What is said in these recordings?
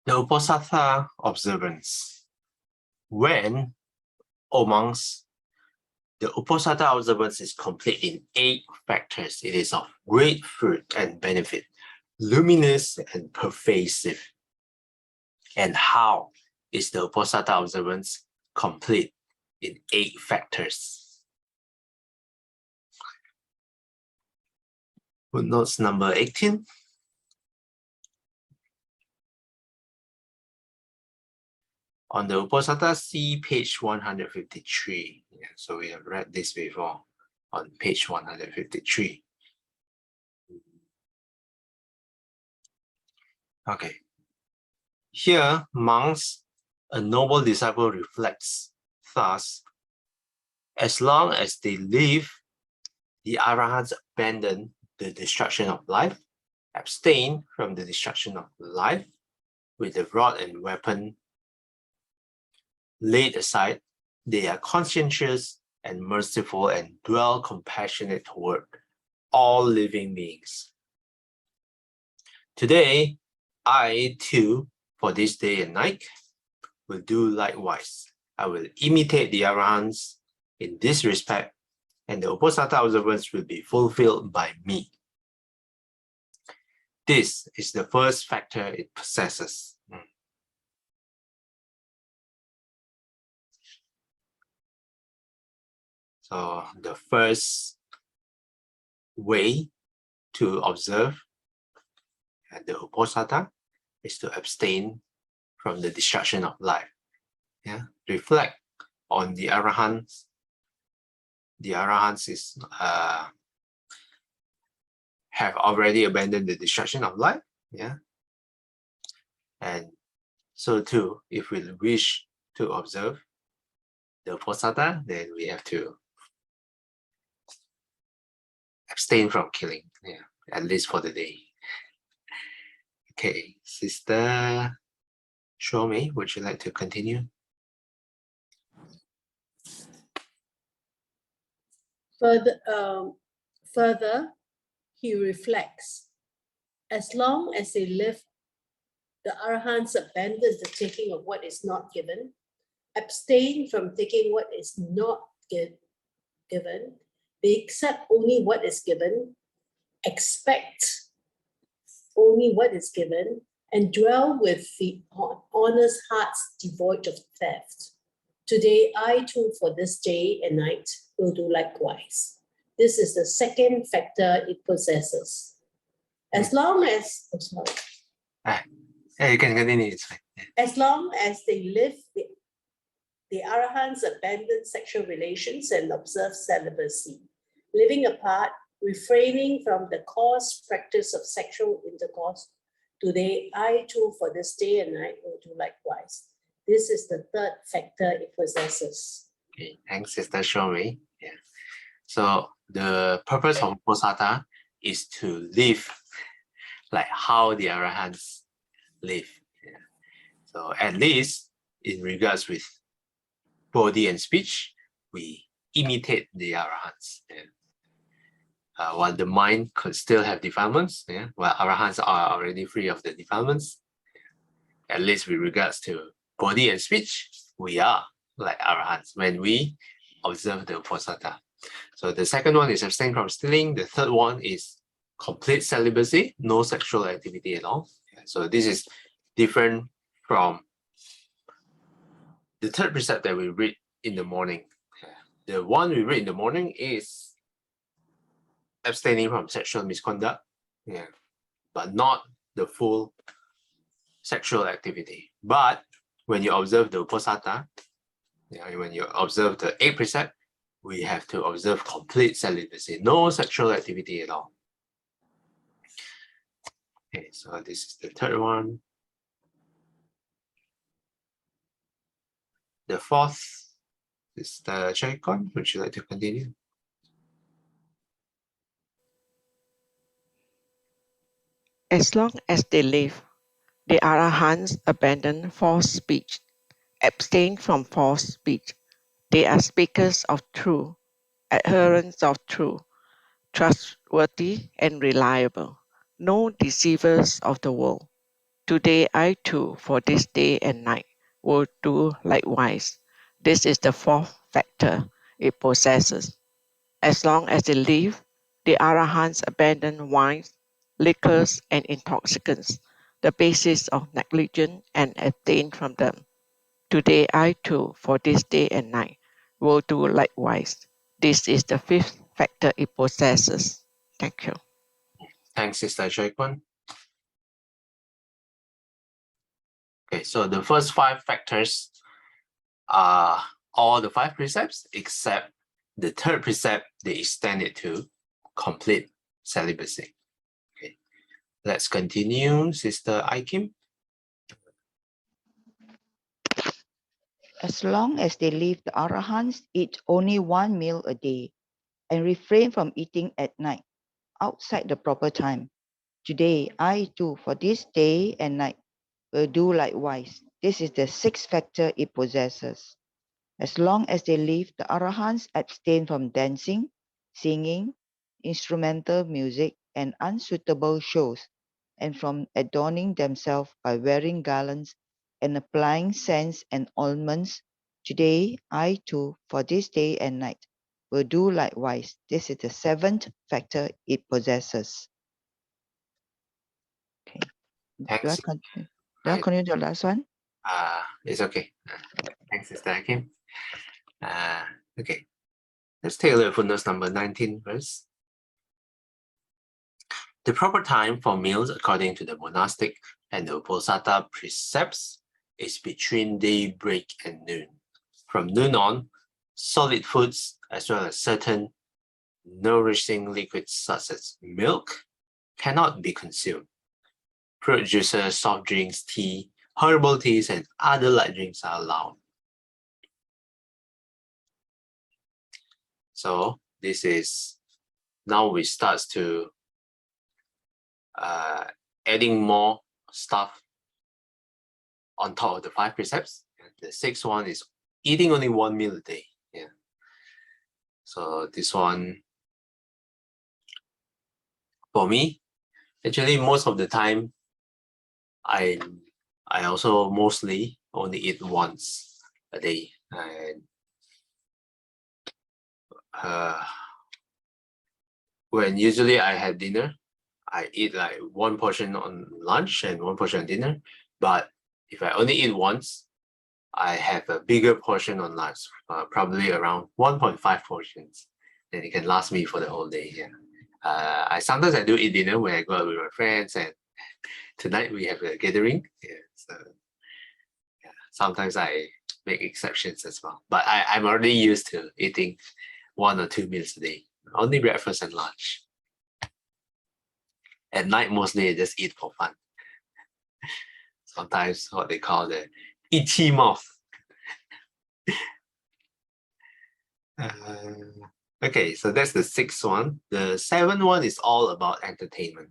The Uposatha observance. When, O monks, the Uposatha observance is complete in 8 factors, it is of great fruit and benefit, luminous and pervasive. And how is the Uposatha observance complete in 8 factors? Footnotes number 18. On the Uposatha, see page 153. Yeah, so we have read this before on page 153. Okay. Here, monks, a noble disciple reflects, thus, as long as they live, the Arahants abandon the destruction of life, abstain from the destruction of life, with the rod and weapon laid aside, they are conscientious and merciful and dwell compassionate toward all living beings. Today, I too, for this day and night, will do likewise. I will imitate the Arahants in this respect, and the Uposatha observance will be fulfilled by me. This is the first factor it possesses. So the first way to observe the Uposatha is to abstain from the destruction of life. Yeah, reflect on the Arahants. The Arahants is have already abandoned the destruction of life. Yeah, and so too, if we wish to observe the Uposatha, then we have to abstain from killing. Yeah, at least for the day. Okay, Sister Shomei, would you like to continue? Further, he reflects, as long as they live, the Arahants abandon the taking of what is not given, abstain from taking what is not given, they accept only what is given, expect only what is given, and dwell with the honest hearts devoid of theft. Today, I too, for this day and night, will do likewise. This is the second factor it possesses. As long as, you can continue, it's fine. As long as they live, the Arahants abandon sexual relations and observe celibacy, living apart, refraining from the coarse practice of sexual intercourse. Today, I too, for this day and night, will do likewise. This is the third factor it possesses. Okay, thanks, Sister Shomei. Yeah. So the purpose of Uposatha is to live like how the Arahants live. Yeah. So at least in regards with body and speech, we imitate the Arahants. Yeah. While the mind could still have defilements, yeah, while Arahants are already free of the defilements, at least with regards to body and speech, we are like Arahants when we observe the Uposatha. So the second one is abstain from stealing. The third one is complete celibacy, no sexual activity at all. Yeah, so this is different from the third precept that we read in the morning. Yeah. The one we read in the morning is abstaining from sexual misconduct, yeah, but not the full sexual activity. But when you observe the Uposatha, yeah, when you observe the 8th precept, we have to observe complete celibacy, no sexual activity at all. Okay, so this is the third one. The fourth is the Chaikon. Would you like to continue? As long as they live, the Arahants abandon false speech, abstain from false speech. They are speakers of truth, adherents of truth, trustworthy and reliable, no deceivers of the world. Today I too, for this day and night, will do likewise. This is the fourth factor it possesses. As long as they live, the Arahants abandon wines, liquors, and intoxicants, the basis of negligence, and abstain from them. Today I too, for this day and night, will do likewise. This is the fifth factor it possesses. Thank you. Thanks, Sister Joy Kun. Okay, so the first five factors are all the five precepts, except the third precept, they extend it to complete celibacy. Okay, let's continue, Sister Aikim. As long as they live, the Arahants eat only one meal a day and refrain from eating at night, outside the proper time. Today, I too, for this day and night, will do likewise. This is the sixth factor it possesses. As long as they live, the Arahants abstain from dancing, singing, instrumental music, and unsuitable shows, and from adorning themselves by wearing garlands and applying scents and ointments. Today, I too, for this day and night, will do likewise. This is the seventh factor it possesses. Okay. Thanks. Do I continue the last one? It's okay. Thanks, Sister Aikim. Okay, let's take a look at footnotes number 19 first. The proper time for meals according to the monastic and the Uposatha precepts is between daybreak and noon. From noon on, solid foods as well as certain nourishing liquids such as milk cannot be consumed. Fruit juices, soft drinks, tea, herbal teas, and other light drinks are allowed. So this is, now we start to adding more stuff on top of the five precepts. The sixth one is eating only one meal a day. Yeah. So this one, for me, actually most of the time, I also mostly only eat once a day. And when usually I have dinner, I eat like one portion on lunch and one portion on dinner. But if I only eat once, I have a bigger portion on lunch, probably around 1.5 portions. Then it can last me for the whole day. Yeah. Sometimes I do eat dinner when I go out with my friends, and tonight we have a gathering. Yeah. So yeah, sometimes I make exceptions as well. But I'm already used to eating 1 or 2 meals a day, only breakfast and lunch. At night, mostly I just eat for fun. Sometimes what they call the itchy mouth. Okay, so that's the sixth one. The seventh one is all about entertainment.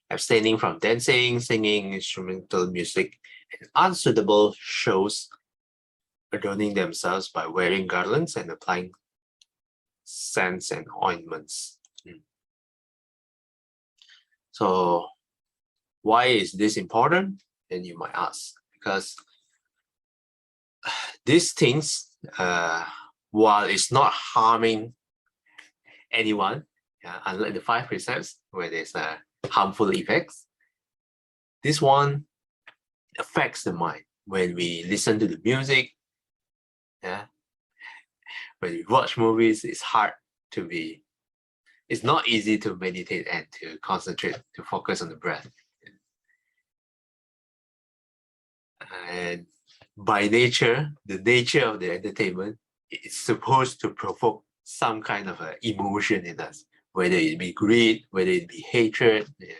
Abstaining from dancing, singing, instrumental music, and unsuitable shows, adorning themselves by wearing garlands and applying scents and ointments. So why is this important? Then you might ask, because these things, while it's not harming anyone, unlike the five precepts where there's harmful effects, this one affects the mind. When we listen to the music, when we watch movies, it's not easy to meditate and to concentrate, to focus on the breath. And by nature, the nature of the entertainment is supposed to provoke some kind of emotion in us, whether it be greed, whether it be hatred. Yeah.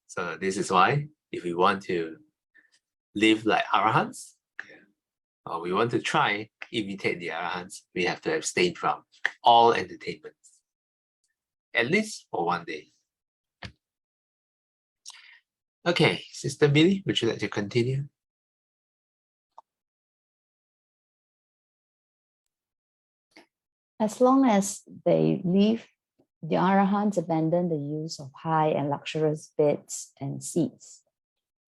So this is why, if we want to live like Arahants, or we want to try imitate the Arahants, we have to abstain from all entertainments, at least for one day. Okay, Sister Billy, would you like to continue? As long as they live, the Arahants abandon the use of high and luxurious beds and seats,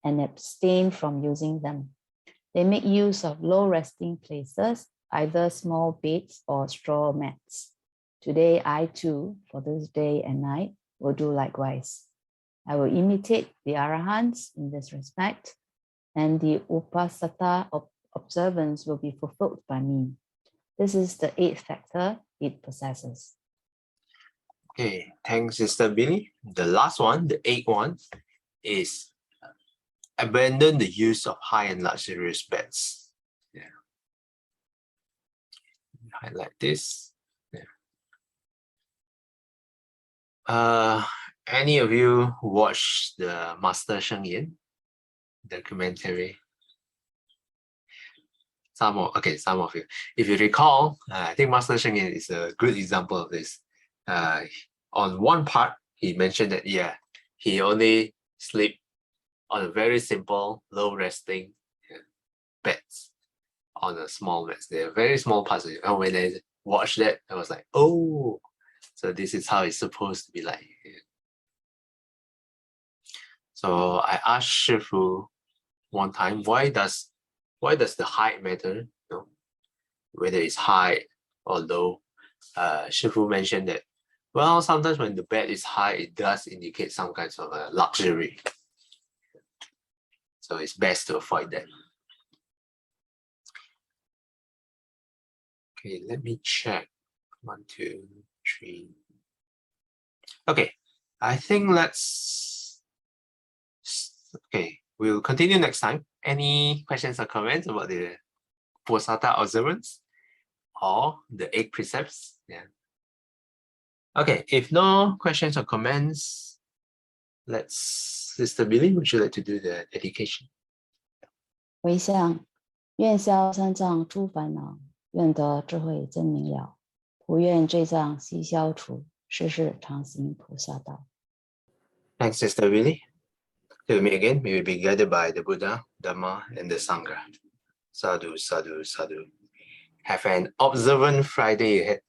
and abstain from using them. They make use of low resting places, either small beds or straw mats. Today, I too, for this day and night, will do likewise. I will imitate the Arahants in this respect, and the Uposatha observance will be fulfilled by me. This is the 8th factor it possesses. Okay, thanks, Sister Billy. The last one, the 8th one, is abandon the use of high and luxurious beds. Yeah. Highlight this. Yeah. Any of you watch the Master Sheng Yin documentary? Some of you. If you recall, I think Master Sheng Yin is a good example of this. On one part, he mentioned that he only sleep on a very simple, low resting beds, on a small beds. They are very small parts. And when I watched that, I was like, oh, so this is how it's supposed to be like. So I asked Shifu one time, why does the height matter? You know, whether it's high or low. Shifu mentioned that, well, sometimes when the bed is high, it does indicate some kinds of luxury. So it's best to avoid that. Okay, let me check. 1, 2, 3. Okay, I think we'll continue next time. Any questions or comments about the Uposatha observance or the 8 precepts? Yeah. Okay, if no questions or comments, Sister Billy, would you like to do the dedication? 回向，愿消三障诸烦恼，愿得智慧真明了，普愿罪障悉消除，世世常行菩萨道。 Thanks, Sister Billy. Till we meet again, we will be guided by the Buddha, Dhamma, and the Sangha. Sadhu, sadhu, sadhu. Have an observant Friday ahead.